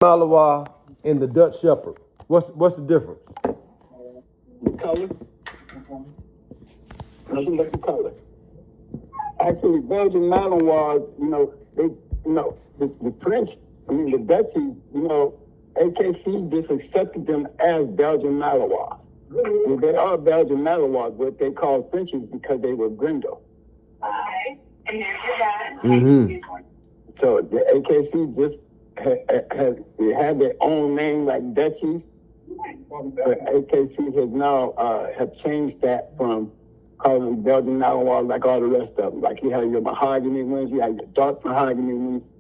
Malinois and the Dutch Shepherd. What's the difference? The color. Nothing but the color. Actually, Belgian Malinois, the French, the Dutch, AKC just accepted them as Belgian Malinois. And they are Belgian Malinois, what they call Frenchies because they were Grindel. So the AKC just had their own name like Dutchies. But AKC has now have changed that from calling them Belgian Malinois like all the rest of them. Like you have your mahogany ones, you have your dark mahogany ones,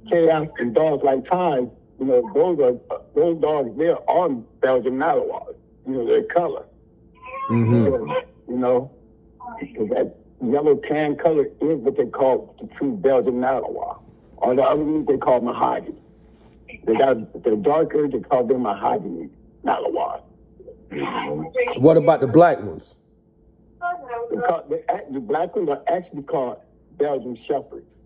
chaos and dogs like ties. Those dogs. They are Belgian Malinois. Their color. Because that yellow tan color is what they call the true Belgian Malinois. All the other ones they call mahogany. They're darker. They call them mahogany Malinois. What about the black ones? The black ones are actually called Belgian Shepherds.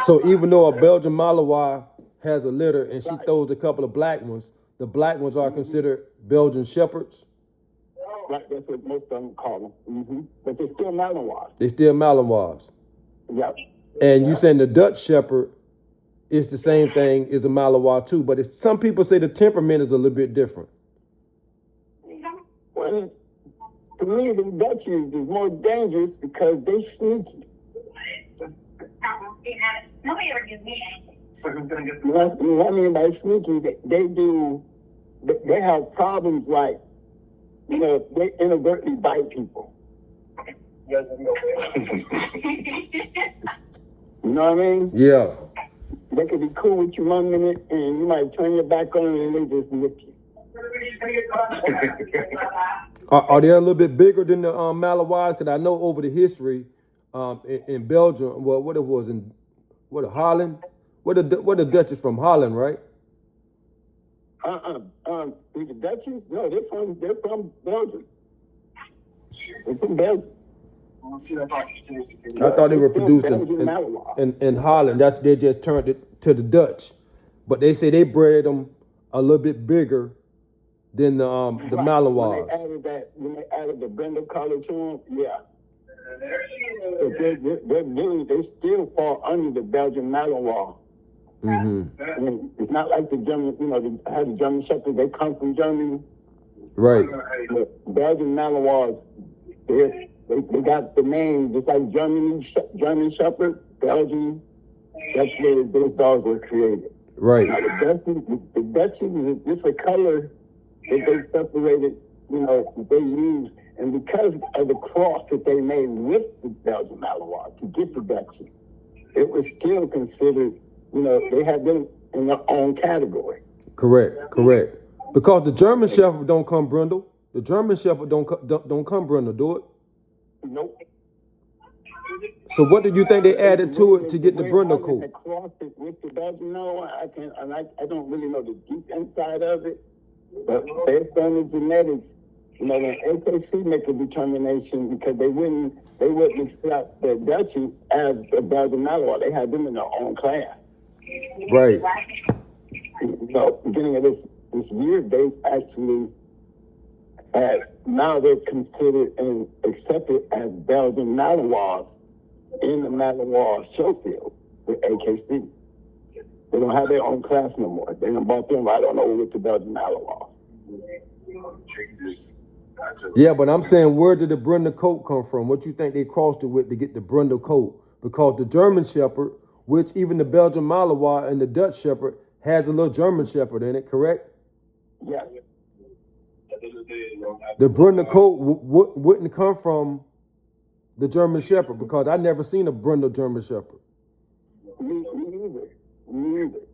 So even though a Belgian Malinois has a litter and she throws a couple of black ones, the black ones are considered Belgian Shepherds? Right, that's what most of them call them. But they're still Malinois. They're still Malinois. Yep. And you saying the Dutch Shepherd is the same thing as a Malinois too, but some people say the temperament is a little bit different. Well, to me, the Dutchies is more dangerous because they sneaky. Nobody ever gives me anything. So who's going to get this? What I mean by sneaky, they have problems like, they inadvertently bite people. You guys know You know what I mean? Yeah. They could be cool with you 1 minute and you might turn your back on them and they just nip you. Are they a little bit bigger than the Malinois? Because I know over the history in Belgium, well, what it was in Holland? What the Dutch is from Holland, right? The Dutchies? No, they're from Belgium. They're from Belgium. I thought they were produced in Holland. They just turned it to the Dutch, but they say they bred them a little bit bigger than the Malinois. When they added the brindle color to them, yeah. They still fall under the Belgian Malinois. It's not like the German, the German Shepherds, they come from Germany. Right. The Belgian Malinois, they got the name just like German Shepherd, Belgian. That's where those dogs were created. Right. Now, the Dutchies is just a color that they separated, that they used. And because of the cross that they made with the Belgian Malinois to get the Dutchies, it was still considered, they had them in their own category. Correct. Because the German Shepherd don't come brindle. The German Shepherd don't come brindle, do it? Nope. So what did you think they added to it to get the brindle coat? They crossed it with the Belgian Malinois. I don't really know the deep inside of it, but based on the genetics, when AKC make a determination because they wouldn't accept the Dutchies as the Belgian Malinois. They had them in their own class. Right. So beginning of this year, they actually now they're considered and accepted as Belgian Malinois in the Malinois show field with AKC. They don't have their own class no more. They done bought them right on over with the Belgian Malinois. Yeah, but I'm saying, where did the brindle coat come from? What you think they crossed it with to get the brindle coat? Because the German Shepherd, which even the Belgian Malinois and the Dutch Shepherd has a little German Shepherd in it, correct? Yes. The brindle coat wouldn't come from the German Shepherd because I never seen a brindle German Shepherd. Me either.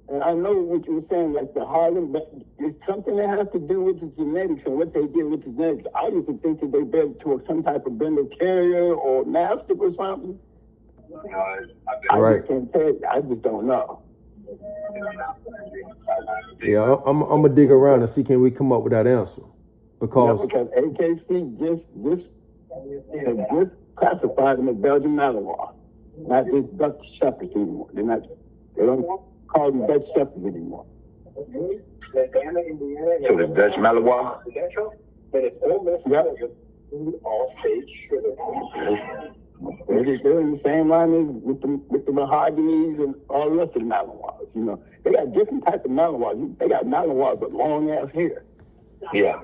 And I know what you were saying, like the Harlem, but it's something that has to do with the genetics and what they did with the genetics. I used to think that they bred to some type of brindle terrier or mastiff or something. Right. I can't tell you. I just don't know. Yeah, I'm gonna dig around and see can we come up with that answer. Because AKC just classified them as Belgian Malinois. not the Dutch Shepherds anymore. They don't call them Dutch Shepherds anymore. So the Dutch Malinois? Yep. They're in the same line as with the mahoganies and all the rest of the Malinois. You know, they got different type of Malinois. They got Malinois with long ass hair. Yeah.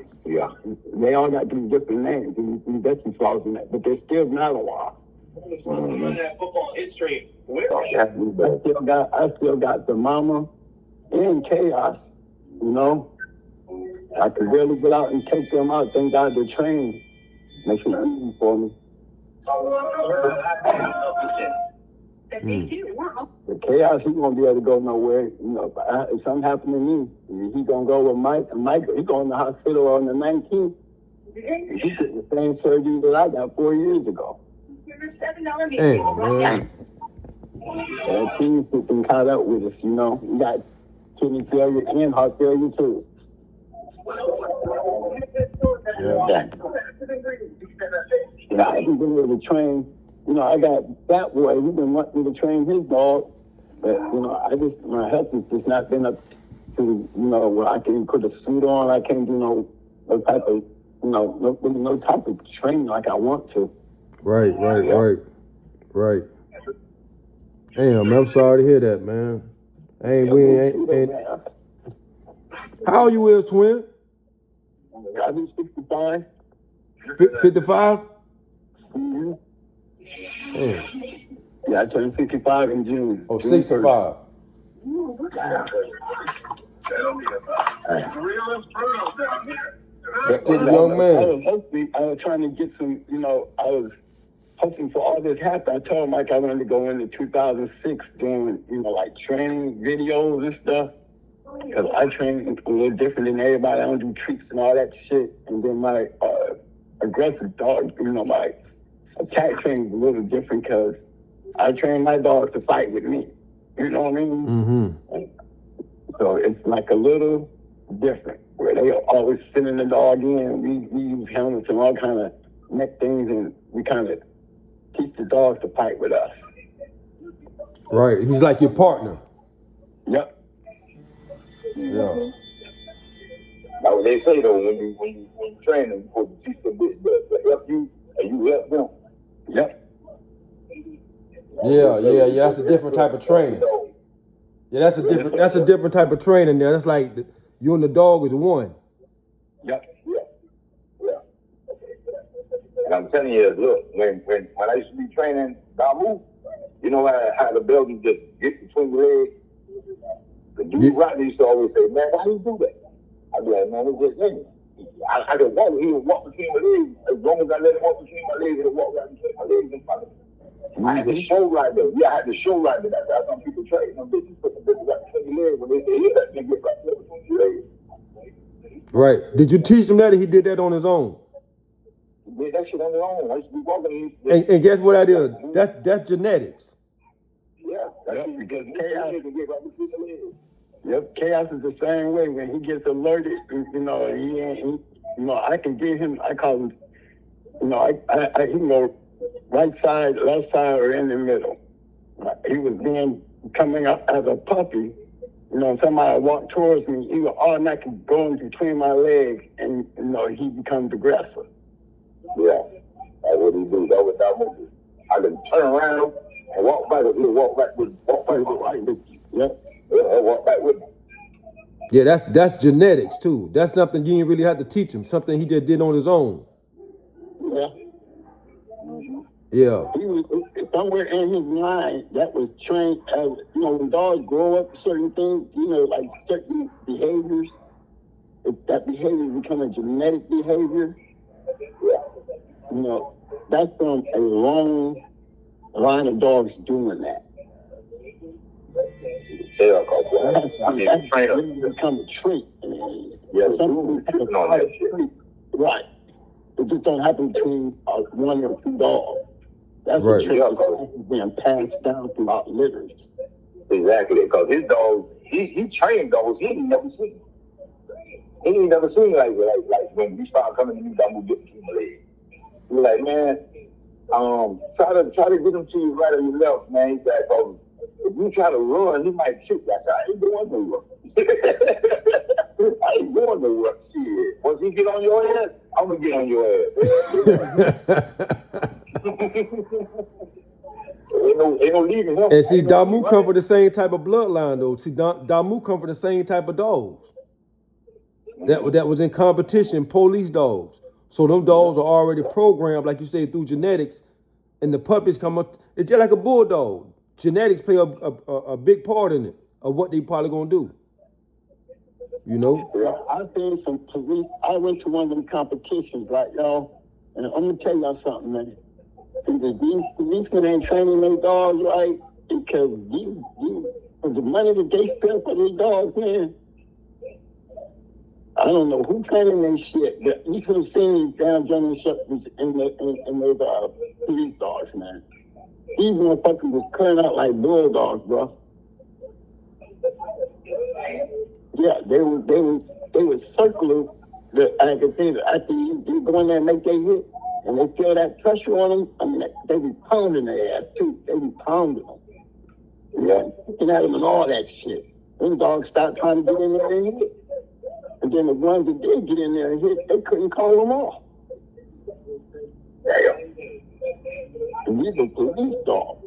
They all got them different names, and that's some flaws in that, but they're still Malinois. Football history. I still got the mama and chaos. You know, I could really get out and take them out. Thank God they're trained. Make some easy for me. The chaos, he won't be able to go nowhere. You know, if something happened to me, he gonna go with Mike, and Mike, he going to the hospital on the 19th. He did the same surgery that I got 4 years ago. Hey, man. That team's been caught up with us, you know. We got kidney failure and heart failure too. Yeah. You know, I haven't been able to train. You know, I got that boy. He's been wanting me to train his dog, but you know, my health has just not been up to, you know, where I can put a suit on. I can't do no type of, you know, no type of training like I want to. Right. Damn, man, I'm sorry to hear that, man. How old you is, twin? I've been 65. 55? Mm-hmm. Damn. Yeah, I turned 65 in June. Oh, June 65. Still a young man. I was trying to get some, you know, I was hoping for all this happen. I told Mike I wanted to go into 2006 doing, you know, like training videos and stuff. Because I train a little different than everybody. I don't do treats and all that shit. And then my aggressive dog, you know, my attack training is a little different because I train my dogs to fight with me. You know what I mean? Mm-hmm. So it's like a little different where they always sending the dog in. We use helmets and all kind of neck things, and we kind of teach the dogs to fight with us. Right. He's like your partner. Yep. Yeah. Now, what they say though, when you train them, you teach them to help you, and you help them. Yep. Yeah. That's a different type of training. Yeah, that's a different type of training there. That's like you and the dog is one. Yep. Yeah. And I'm telling you, look, when I used to be training Damu, you know how the Belgians just get between the legs? The dude Rodney used to always say, man, why do you do that? I'd be like, man, it's just me. I could walk, he would walk between my legs. As long as I let him walk between my legs, he'll walk right between my legs and follow. I had to show right there. Yeah, I had to show right there. That's how some people train them. They just put the bitches right between your legs. When they say, yeah, that nigga right there between your legs. Right. Did you teach him that, or he did that on his own? He did that shit on his own. I used to be walking. And guess what that is? That's genetics. Yeah. Because chaos. Yep, chaos is the same way. When he gets alerted, you know, you know, I can get him. I call him. You know, he can go right side, left side, or in the middle. He was coming up as a puppy. You know, somebody walked towards me, he would automatically go in between my legs, and you know, he becomes aggressive. Yeah, that's what he do. That was that movie. I can turn around and walk back with you. Walk back with you. Yep. Yeah, walk back with me. Yeah, that's genetics too. That's something you didn't really have to teach him. Something he just did on his own. Yeah. Yeah. He was somewhere in his mind that was trained as, you know, when dogs grow up certain things, you know, like certain behaviors, if that behavior become a genetic behavior, you know, that's from a long line of dogs doing that. Yeah, that's become a trait. Yeah, something on that shit. Right. It just don't happen between one or two dogs. That's right. a trait that's being passed down throughout litters. Exactly, because his dogs, he trained dogs he ain't never seen. He ain't never seen like when we start coming to me, I'm gonna get between my legs. He was like, man, Try to get him to your right or your left, man. He's like, oh, if you try to run, he might shoot you. I said, I ain't going nowhere. I ain't going nowhere. Shit. Once he get on your ass, I'm gonna get on your ass. Ain't no leaving him. And see, Damu come from the same type of bloodline, though. See, Damu come from the same type of dogs that was in competition, police dogs. So them dogs are already programmed, like you say, through genetics, and the puppies come up. It's just like a bulldog. Genetics play a big part in it of what they probably gonna do. You know? Yeah, I've seen some police. I went to one of them competitions, right, y'all? And I'm gonna tell y'all something, man. These policemen ain't training their dogs right because for the money that they spend for their dogs, man. I don't know who training their shit. But you could have seen these damn German shepherds in those police dogs, man. These motherfuckers was cutting out like bulldogs, bro. Yeah, they would circle after you go in there and make their hit, and they feel that pressure on them. I mean, they be pounding their ass too. They be pounding them. Yeah, looking at them and all that shit. Them dogs start trying to get in there and hit. And then the ones that did get in there and hit, they couldn't call them off. And these are police dogs.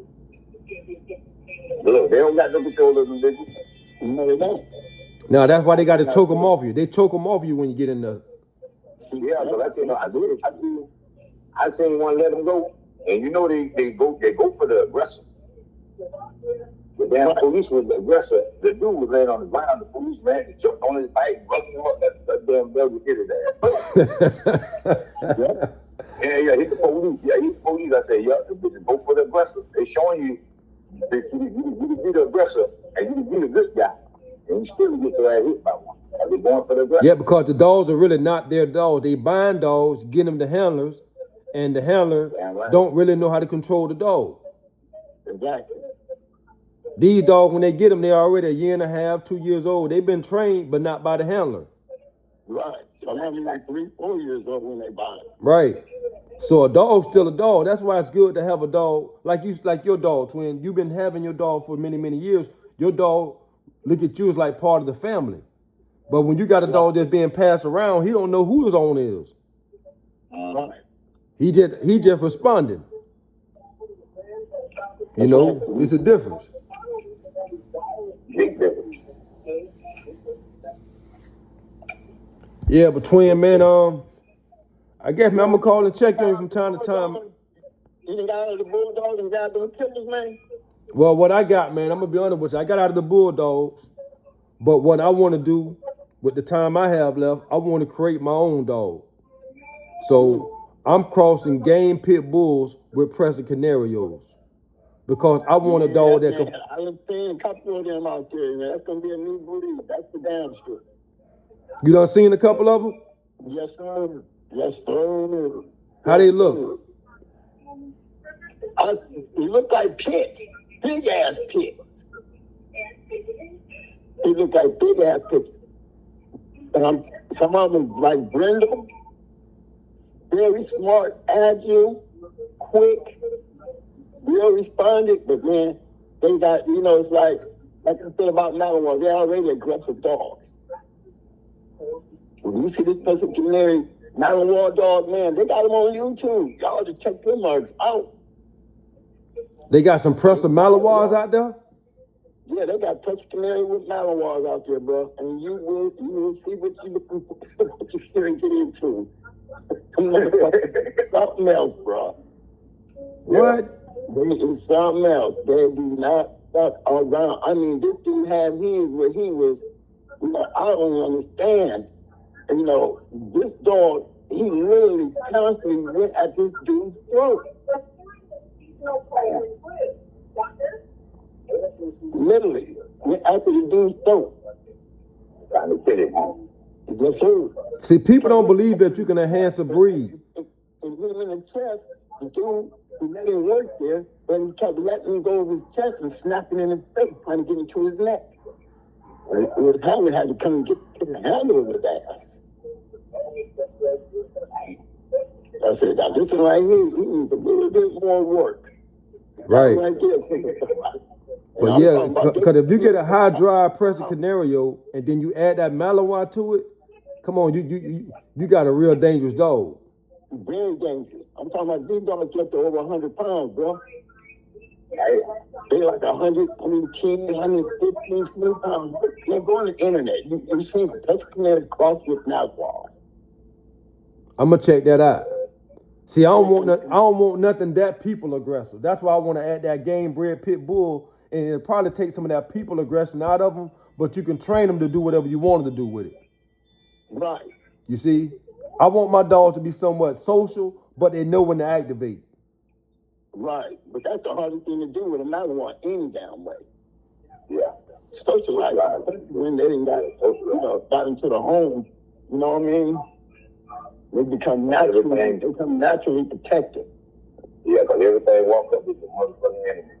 Look, they don't got no control of them, niggas. No, they don't. Now that's why they got to choke them off you. They choke them off you when you get in there. Yeah, so that's I seen one let them go, and you know they go for the aggressor. The damn police was the aggressor. The dude was laying on the ground. The police ran and jumped on his bike, busting him up. That damn Belgian hit his ass. Yeah, hit the police. Yeah, hit the police. I said, yeah, go for the aggressor. They showing you that you can be the aggressor and you can be the good guy. And you still get your ass hit by one. Are they going for the aggressor? Yeah, because the dogs are really not their dogs. They bind dogs, get them to handlers, and the handler don't really know how to control the dog. Exactly. These dogs, when they get them, they're already a year and a half, 2 years old. They've been trained, but not by the handler. Right. Some of them like 3-4 years old when they buy it. Right. So a dog's still a dog. That's why it's good to have a dog like your dog, twin. You've been having your dog for many, many years. Your dog look at you as like part of the family. But when you got a dog that's being passed around, he don't know who his own is. Right. He just responding. You know, it's a difference. Big difference. Yeah, but twin, man, I guess, man, I'm gonna call and check in from time to time. You done got out of the Bulldogs and got them killers, man? Well, what I got, man, I'm gonna be honest with you. I got out of the Bulldogs, but what I want to do with the time I have left, I want to create my own dog. So I'm crossing game pit bulls with Pressing Canarios because I want a dog that can. I've seen a couple of them out there, man. That's gonna be a new breed. That's the damn shit. You done seen a couple of them? Yes, sir. Yes, sir. How they look? They look like pits. Big ass pits. They look like big ass pits. Some of them like brindle, very smart, agile, quick, real responded, but man, they got, it's like I said about Mailinois, they're already aggressive dogs. When you see this person canary Mailinois dog, man, they got them on YouTube. Y'all to check them mugs out. They got some Pressing Mailinois out there? Yeah, they got Pressing Canary with Mailinois out there, bro. And you will see what you're looking for, what you're going to get into. Something else, bro. What? They is something else. They do not fuck around. I mean, this dude had his where he was, I don't understand. And, this dog, he literally constantly went at this dude's throat. Literally, went after the dude's throat. Trying to get it. Yes, sir. See, people don't believe that you can enhance a breed. And hit him in the chest. The dude, he let him work there, but he kept letting him go over his chest and snapping in his face, trying to get into his neck. Howard had to come and get the handle of his ass. I said, now this one right here, he needs a little bit more work. Right. That right there. But yeah, because if you get a high drive pressure canario and then you add that Mailinois to it, come on, you got a real dangerous dog. Very dangerous. I'm talking about these dogs get to over 100 pounds, bro. They're like 110, 115, 20 pounds. They're going to the internet. You see the pressure canario crossed with Mailinois. I'm gonna check that out. See, I don't want nothing that people aggressive. That's why I want to add that game bred pit bull, and it'll probably take some of that people aggression out of them. But you can train them to do whatever you want them to do with it. Right. You see, I want my dog to be somewhat social, but they know when to activate. Right. But that's the hardest thing to do with a Mailinois any damn way. Yeah. Socialize when they didn't got into the home. You know what I mean? They become naturally protected. Yeah, because everything walk up with the motherfucking enemy.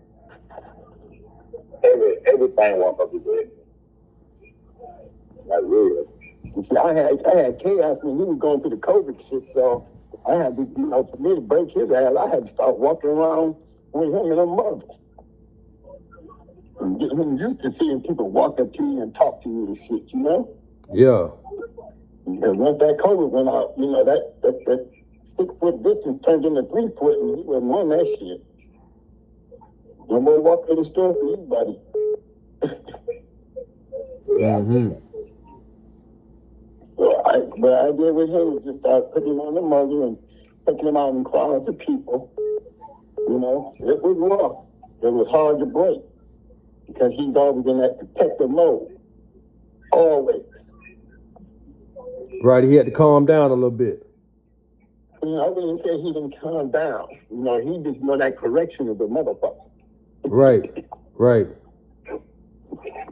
Everything walk up with the enemy. Like really. See, I had chaos when he was going through the COVID shit, so I had to, for me to break his ass, I had to start walking around with him in a muzzle. And get him used to seeing people walk up to me and talk to me and shit, Yeah. And once that COVID went out, that 6 foot distance turned into 3 foot, and he wasn't on that shit. No more walking in the store for you, buddy. Mm-hmm. So what I did with him was just start putting him on the muzzle and taking him out in crowds of people. It was rough. It was hard to break because he's always in that protective mode. Always. Right, he had to calm down a little bit. I wouldn't say he didn't calm down. He just that correction of the motherfucker. Right.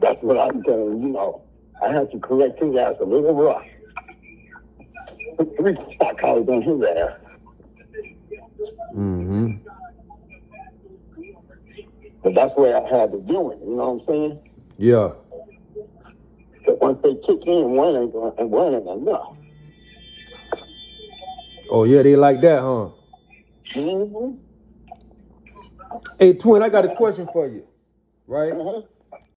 That's what I'm telling you. I have to correct his ass a little rough. Put 3 shot collars on his ass. Mm-hmm. But that's where I had to do it. You know what I'm saying? Yeah. But once they kick in, one ain't enough. Oh yeah, they like that, huh? Mm-hmm. Hey, twin, I got a question for you. Right? Uh-huh.